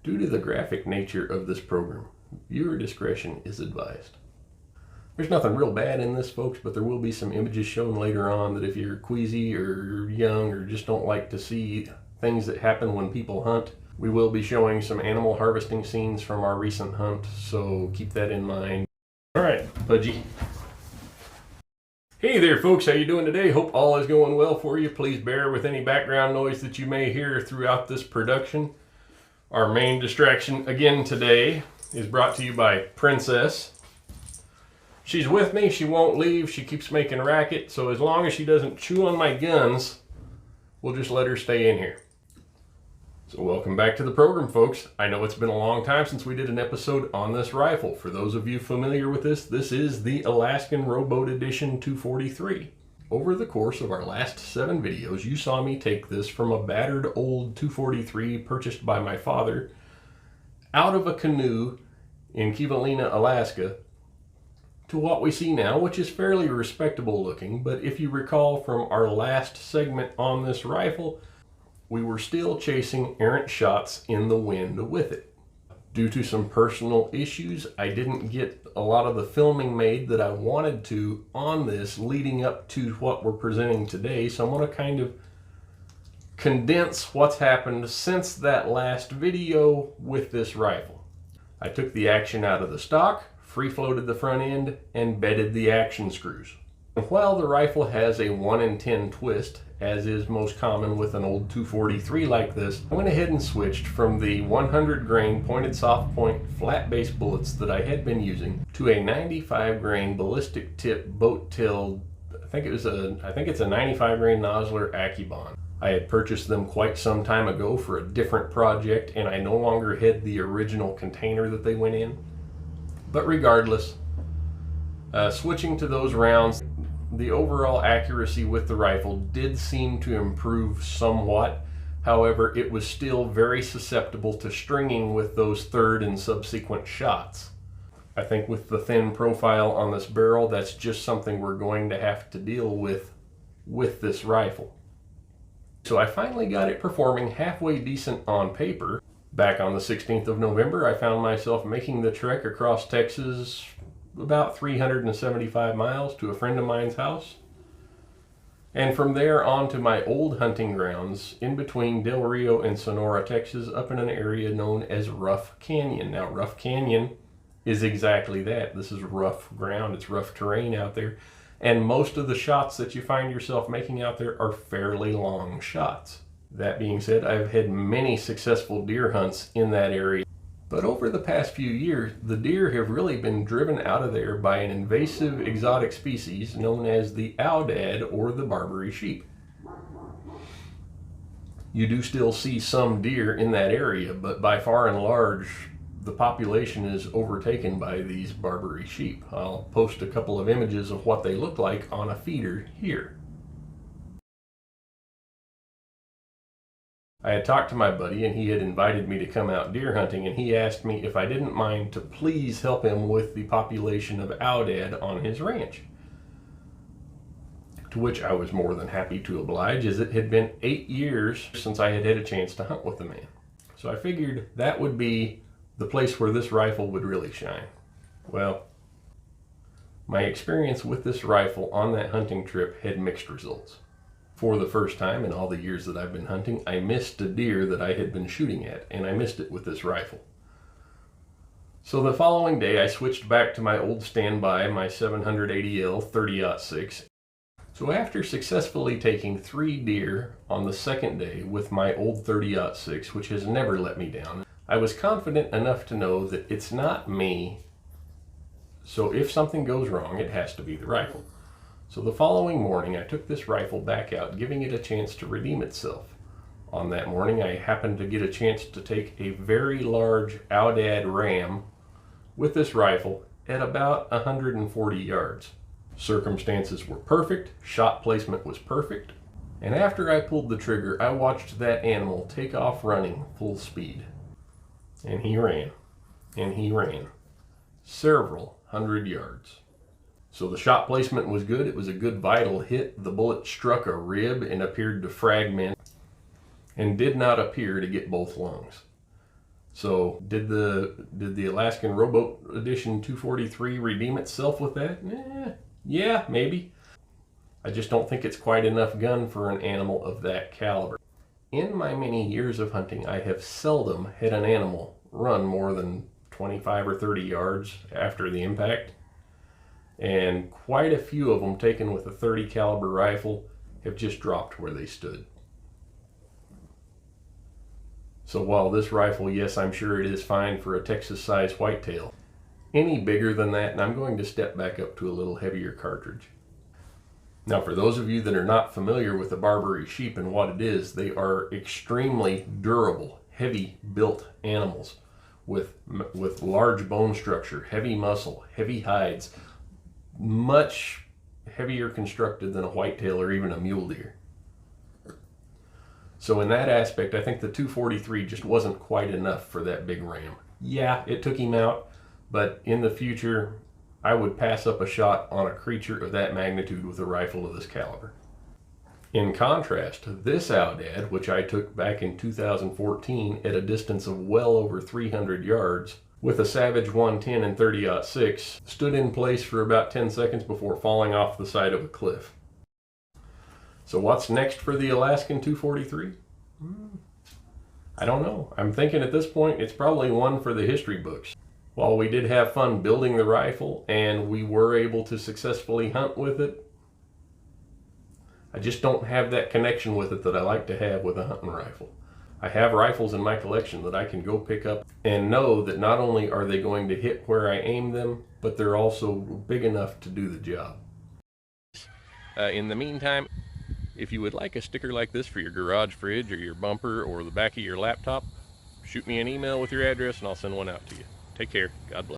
Due to the graphic nature of this program, viewer discretion is advised. There's nothing real bad in this, folks, but there will be some images shown later on that if you're queasy or young or just don't like to see things that happen when people hunt, we will be showing some animal harvesting scenes from our recent hunt, so keep that in mind. All right, Pudgy. Hey there, folks. How you doing today? Hope all is going well for you. Please bear with any background noise that you may hear throughout this production. Our main distraction again today is brought to you by Princess. She's with me. She won't leave. She keeps making racket, so as long as she doesn't chew on my guns, we'll just let her stay in here. So welcome back to the program, folks. I know it's been a long time since we did an episode on this rifle. For those of you familiar with this is the Alaskan Rowboat Edition 243. Over the course of our last 7 videos, you saw me take this from a battered old 243 purchased by my father out of a canoe in Kivalina, Alaska, to what we see now, which is fairly respectable looking. But if you recall from our last segment on this rifle, we were still chasing errant shots in the wind with it. Due to some personal issues, I didn't get a lot of the filming made that I wanted to on this leading up to what we're presenting today. So I'm going to kind of condense what's happened since that last video with this rifle. I took the action out of the stock, free floated the front end, and bedded the action screws. While the rifle has a 1 in 10 twist, as is most common with an old 243 like this, I went ahead and switched from the 100 grain pointed soft point flat base bullets that I had been using to a 95 grain ballistic tip boat tilt. I think it's a 95 grain Nosler Akibon. I had purchased them quite some time ago for a different project, and I no longer had the original container that they went in. But regardless, switching to those rounds, the overall accuracy with the rifle did seem to improve somewhat. However, it was still very susceptible to stringing with those third and subsequent shots. I think with the thin profile on this barrel, that's just something we're going to have to deal with this rifle. So I finally got it performing halfway decent on paper. Back on the 16th of November, I found myself making the trek across Texas about 375 miles to a friend of mine's house. And from there on to my old hunting grounds in between Del Rio and Sonora, Texas, up in an area known as Rough Canyon. Now, Rough Canyon is exactly that. This is rough ground. It's rough terrain out there. And most of the shots that you find yourself making out there are fairly long shots. That being said, I've had many successful deer hunts in that area. But over the past few years, the deer have really been driven out of there by an invasive exotic species known as the Aoudad or the Barbary sheep. You do still see some deer in that area, but by far and large, the population is overtaken by these Barbary sheep. I'll post a couple of images of what they look like on a feeder here. I had talked to my buddy and he had invited me to come out deer hunting, and he asked me if I didn't mind to please help him with the population of Aoudad on his ranch. To which I was more than happy to oblige, as it had been 8 years since I had had a chance to hunt with the man. So I figured that would be the place where this rifle would really shine. Well, my experience with this rifle on that hunting trip had mixed results. For the first time in all the years that I've been hunting, I missed a deer that I had been shooting at, and I missed it with this rifle. So the following day, I switched back to my old standby, my 780L 30-06. So after successfully taking 3 deer on the second day with my old 30-06, which has never let me down, I was confident enough to know that it's not me. So if something goes wrong, it has to be the rifle. So the following morning, I took this rifle back out, giving it a chance to redeem itself. On that morning, I happened to get a chance to take a very large Aoudad ram with this rifle at about 140 yards. Circumstances were perfect, shot placement was perfect, and after I pulled the trigger, I watched that animal take off running full speed. And he ran, and he ran, several hundred yards. So the shot placement was good. It was a good vital hit. The bullet struck a rib and appeared to fragment and did not appear to get both lungs. So did the Alaskan Rowboat Edition 243 redeem itself with that? Yeah, maybe. I just don't think it's quite enough gun for an animal of that caliber. In my many years of hunting, I have seldom had an animal run more than 25 or 30 yards after the impact, and quite a few of them taken with a 30 caliber rifle have just dropped where they stood. So while this rifle, yes, I'm sure it is fine for a Texas-sized whitetail, any bigger than that, and I'm going to step back up to a little heavier cartridge. Now, for those of you that are not familiar with the Barbary sheep and what it is, they are extremely durable, heavy built animals with large bone structure, heavy muscle, heavy hides, much heavier constructed than a whitetail or even a mule deer. So in that aspect, I think the 243 just wasn't quite enough for that big ram. Yeah, it took him out, but in the future, I would pass up a shot on a creature of that magnitude with a rifle of this caliber. In contrast, this Aoudad, which I took back in 2014 at a distance of well over 300 yards, with a Savage 110 and 30-06, stood in place for about 10 seconds before falling off the side of a cliff. So what's next for the Alaskan 243? I don't know. I'm thinking at this point it's probably one for the history books. While we did have fun building the rifle and we were able to successfully hunt with it, I just don't have that connection with it that I like to have with a hunting rifle. I have rifles in my collection that I can go pick up and know that not only are they going to hit where I aim them, but they're also big enough to do the job. In the meantime, if you would like a sticker like this for your garage fridge or your bumper or the back of your laptop, shoot me an email with your address and I'll send one out to you. Take care. God bless.